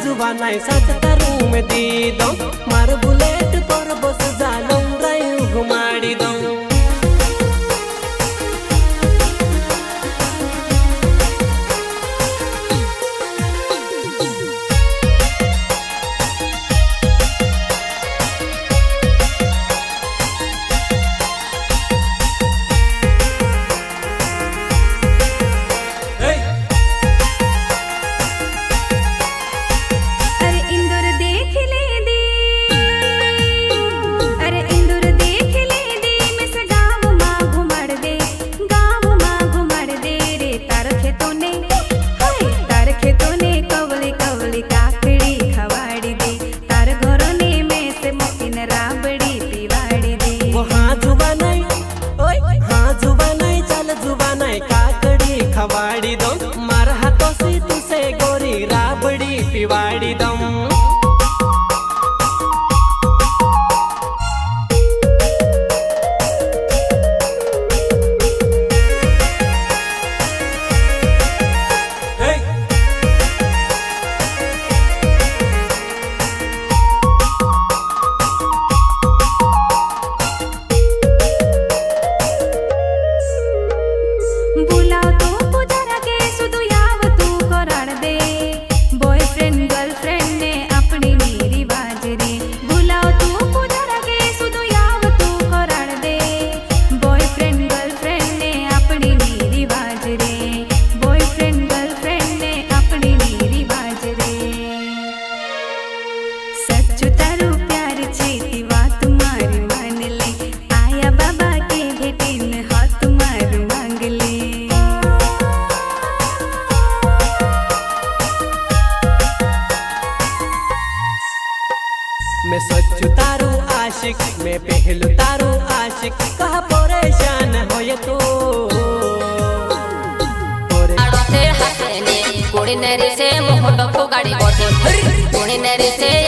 जुवानाई साथ तारू में दी दो मार बुलेट पर बस जालूं ड्राइव घुमाड़ी दो खवाड़ी दो मार हाथों से तुसे गोरी राबड़ी पिवाड़ी दो मैं सच्चू तारू आशिक मैं पहलू तारू आशिक कहा परेशान हो ये तो कोड़ी नरी से मोह डको गाड़ी बोते कोड़ी नरी से